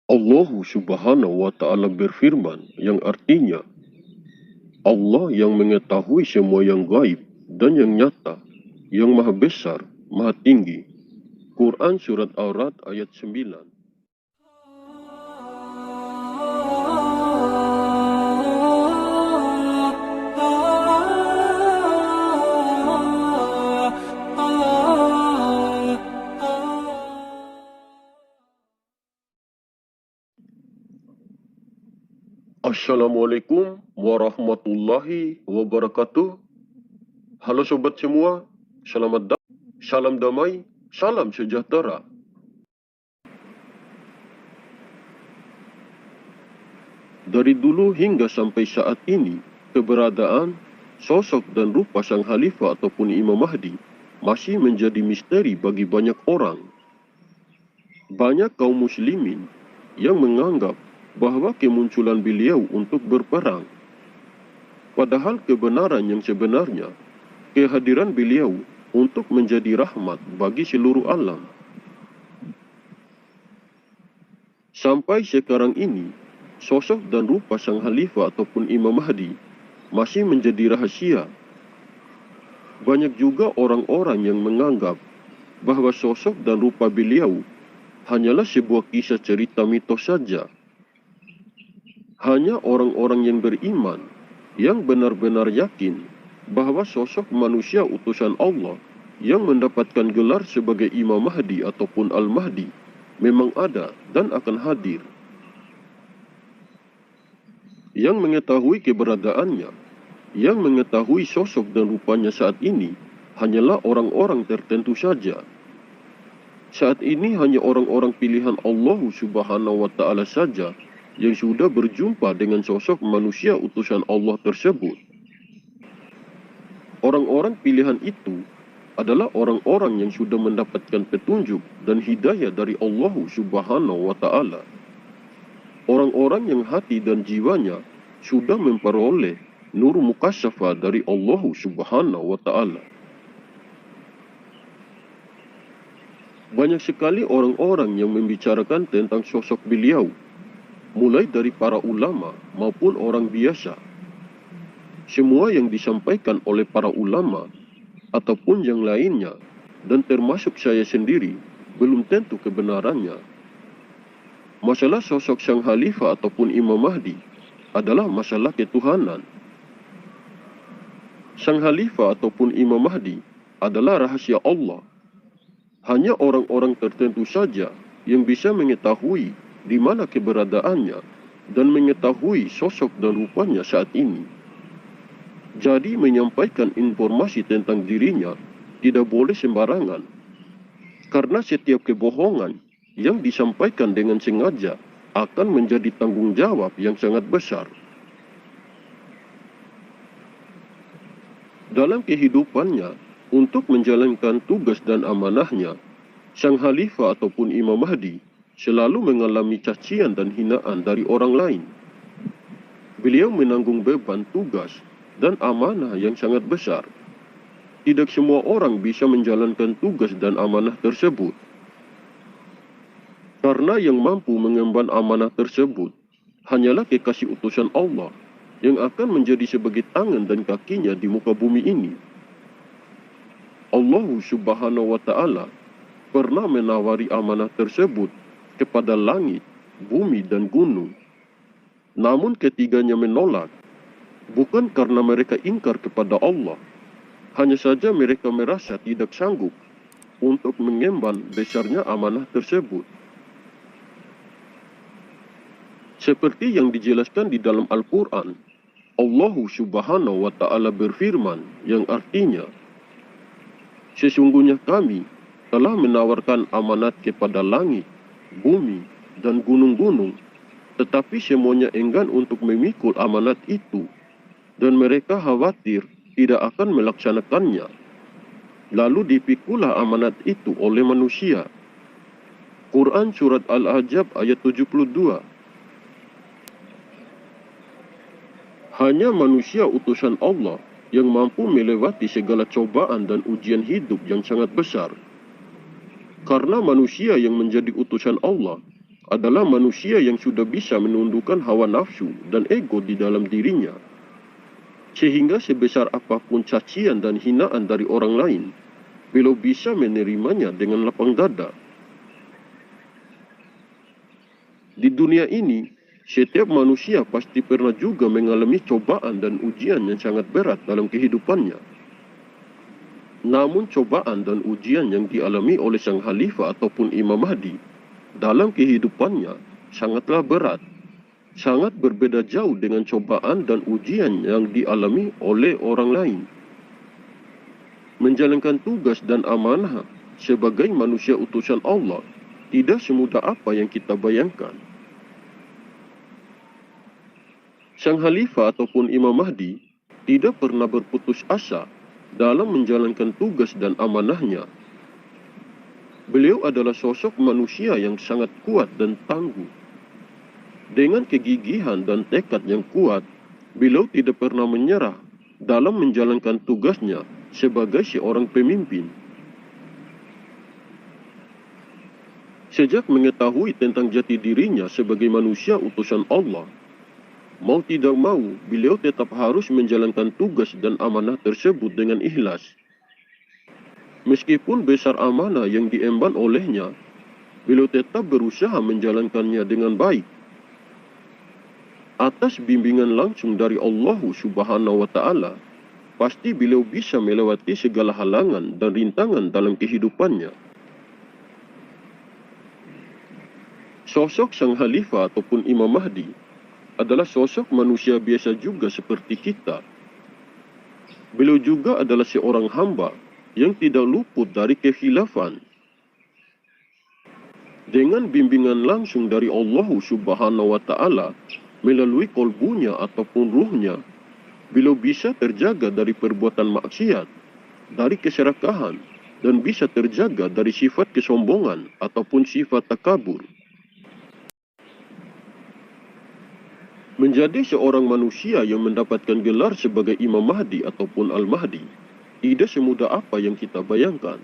Allah Subhanahu wa Ta'ala berfirman, yang artinya Allah yang mengetahui semua yang gaib dan yang nyata, yang maha besar, maha tinggi. Quran Surat Ar-Ra'd ayat 9. Assalamualaikum warahmatullahi wabarakatuh. Halo sobat semua, selamat datang, salam damai, salam sejahtera. Dari dulu hingga sampai saat ini, keberadaan, sosok dan rupa sang khalifah ataupun Imam Mahdi masih menjadi misteri bagi banyak orang. Banyak kaum muslimin yang menganggap bahwa kemunculan beliau untuk berperang. Padahal kebenaran yang sebenarnya, kehadiran beliau untuk menjadi rahmat bagi seluruh alam. Sampai sekarang ini, sosok dan rupa sang khalifah ataupun Imam Mahdi masih menjadi rahasia. Banyak juga orang-orang yang menganggap bahwa sosok dan rupa beliau hanyalah sebuah kisah cerita mitos saja. Hanya orang-orang yang beriman, yang benar-benar yakin bahwa sosok manusia utusan Allah yang mendapatkan gelar sebagai Imam Mahdi ataupun Al-Mahdi memang ada dan akan hadir. Yang mengetahui keberadaannya, yang mengetahui sosok dan rupanya saat ini hanyalah orang-orang tertentu saja. Saat ini hanya orang-orang pilihan Allah Subhanahu wa Ta'ala saja yang sudah berjumpa dengan sosok manusia utusan Allah tersebut. Orang-orang pilihan itu adalah orang-orang yang sudah mendapatkan petunjuk dan hidayah dari Allah Subhanahu wa Ta'ala. Orang-orang yang hati dan jiwanya sudah memperoleh nur mukasyafah dari Allah Subhanahu wa Ta'ala. Banyak sekali orang-orang yang membicarakan tentang sosok beliau, mulai dari para ulama maupun orang biasa. Semua yang disampaikan oleh para ulama ataupun yang lainnya, dan termasuk saya sendiri, belum tentu kebenarannya. Masalah sosok sang khalifah ataupun Imam Mahdi adalah masalah ketuhanan. Sang khalifah ataupun Imam Mahdi adalah rahasia Allah. Hanya orang-orang tertentu saja yang bisa mengetahui di mana keberadaannya dan mengetahui sosok dan rupanya saat ini. Jadi menyampaikan informasi tentang dirinya tidak boleh sembarangan, karena setiap kebohongan yang disampaikan dengan sengaja akan menjadi tanggung jawab yang sangat besar. Dalam kehidupannya, untuk menjalankan tugas dan amanahnya, sang khalifah ataupun Imam Mahdi selalu mengalami cacian dan hinaan dari orang lain. Beliau menanggung beban tugas dan amanah yang sangat besar. Tidak semua orang bisa menjalankan tugas dan amanah tersebut. Karena yang mampu mengemban amanah tersebut hanyalah kekasih utusan Allah yang akan menjadi sebagai tangan dan kakinya di muka bumi ini. Allah Subhanahu wa Ta'ala pernah menawari amanah tersebut kepada langit, bumi, dan gunung. Namun ketiganya menolak, bukan karena mereka ingkar kepada Allah, hanya saja mereka merasa tidak sanggup untuk mengemban besarnya amanah tersebut. Seperti yang dijelaskan di dalam Al-Quran, Allah Subhanahu wa Ta'ala berfirman, yang artinya, sesungguhnya kami telah menawarkan amanat kepada langit, bumi, dan gunung-gunung, tetapi semuanya enggan untuk memikul amanat itu, dan mereka khawatir tidak akan melaksanakannya. Lalu dipikulah amanat itu oleh manusia. Quran Surat Al-Ahzab ayat 72. Hanya manusia utusan Allah yang mampu melewati segala cobaan dan ujian hidup yang sangat besar. Karena manusia yang menjadi utusan Allah adalah manusia yang sudah bisa menundukkan hawa nafsu dan ego di dalam dirinya, sehingga sebesar apapun cacian dan hinaan dari orang lain, beliau bisa menerimanya dengan lapang dada. Di dunia ini, setiap manusia pasti pernah juga mengalami cobaan dan ujian yang sangat berat dalam kehidupannya. Namun cobaan dan ujian yang dialami oleh sang Khalifah ataupun Imam Mahdi dalam kehidupannya sangatlah berat, sangat berbeda jauh dengan cobaan dan ujian yang dialami oleh orang lain. Menjalankan tugas dan amanah sebagai manusia utusan Allah tidak semudah apa yang kita bayangkan. Sang Khalifah ataupun Imam Mahdi tidak pernah berputus asa dalam menjalankan tugas dan amanahnya. Beliau adalah sosok manusia yang sangat kuat dan tangguh. Dengan kegigihan dan tekad yang kuat, beliau tidak pernah menyerah dalam menjalankan tugasnya sebagai seorang pemimpin. Sejak mengetahui tentang jati dirinya sebagai manusia utusan Allah, mau tidak mau, beliau tetap harus menjalankan tugas dan amanah tersebut dengan ikhlas. Meskipun besar amanah yang diemban olehnya, beliau tetap berusaha menjalankannya dengan baik. Atas bimbingan langsung dari Allah Subhanahu wa Ta'ala, pasti beliau bisa melewati segala halangan dan rintangan dalam kehidupannya. Sosok sang Khalifah ataupun Imam Mahdi adalah sosok manusia biasa juga seperti kita. Beliau juga adalah seorang hamba yang tidak luput dari kekhilafan. Dengan bimbingan langsung dari Allah Subhanahu wa Ta'ala melalui kolbunya ataupun ruhnya, beliau bisa terjaga dari perbuatan maksiat, dari keserakahan, dan bisa terjaga dari sifat kesombongan ataupun sifat takabur. Menjadi seorang manusia yang mendapatkan gelar sebagai Imam Mahdi ataupun Al-Mahdi tidak semudah apa yang kita bayangkan.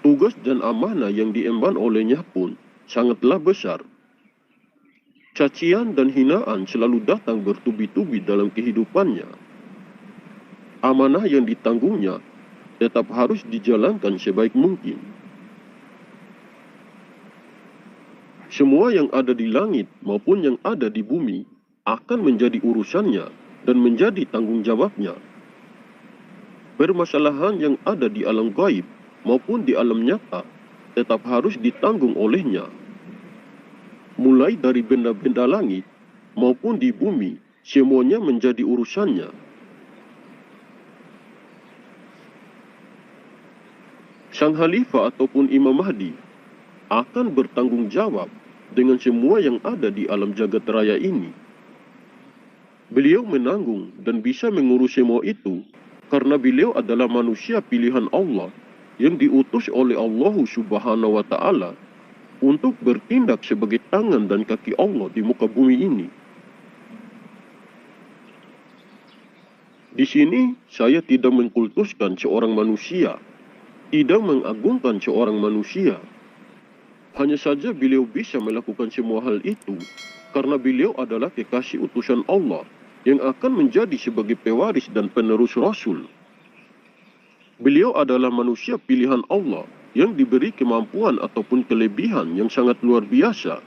Tugas dan amanah yang diemban olehnya pun sangatlah besar. Cacian dan hinaan selalu datang bertubi-tubi dalam kehidupannya. Amanah yang ditanggungnya tetap harus dijalankan sebaik mungkin. Semua yang ada di langit maupun yang ada di bumi akan menjadi urusannya dan menjadi tanggung jawabnya. Permasalahan yang ada di alam gaib maupun di alam nyata tetap harus ditanggung olehnya. Mulai dari benda-benda langit maupun di bumi, semuanya menjadi urusannya. Sang Khalifah ataupun Imam Mahdi akan bertanggung jawab dengan semua yang ada di alam jagat raya ini. Beliau menanggung dan bisa mengurus semua itu karena beliau adalah manusia pilihan Allah yang diutus oleh Allah Subhanahu wa Ta'ala untuk bertindak sebagai tangan dan kaki Allah di muka bumi ini. Di sini saya tidak mengkultuskan seorang manusia, tidak mengagungkan seorang manusia. Hanya saja beliau bisa melakukan semua hal itu karena beliau adalah kekasih utusan Allah yang akan menjadi sebagai pewaris dan penerus Rasul. Beliau adalah manusia pilihan Allah yang diberi kemampuan ataupun kelebihan yang sangat luar biasa,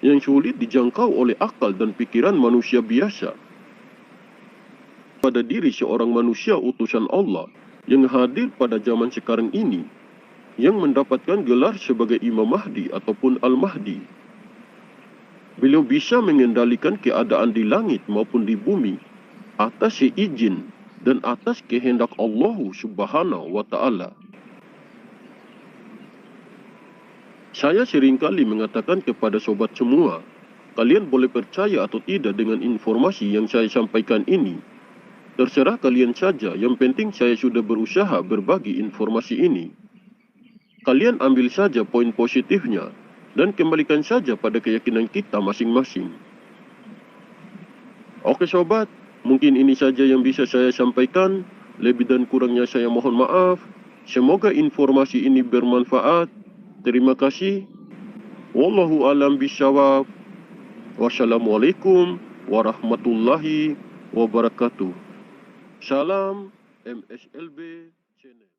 yang sulit dijangkau oleh akal dan pikiran manusia biasa. Pada diri seorang manusia utusan Allah yang hadir pada zaman sekarang ini, yang mendapatkan gelar sebagai Imam Mahdi ataupun Al-Mahdi. Beliau bisa mengendalikan keadaan di langit maupun di bumi atas seizin dan atas kehendak Allah Subhanahu wa Ta'ala. Saya seringkali mengatakan kepada sobat semua, kalian boleh percaya atau tidak dengan informasi yang saya sampaikan ini. Terserah kalian saja, yang penting saya sudah berusaha berbagi informasi ini. Kalian ambil saja poin positifnya dan kembalikan saja pada keyakinan kita masing-masing. Oke sobat, mungkin ini saja yang bisa saya sampaikan. Lebih dan kurangnya saya mohon maaf. Semoga informasi ini bermanfaat. Terima kasih. Wallahu alam bishawab. Wassalamualaikum warahmatullahi wabarakatuh. Salam MSLB Channel.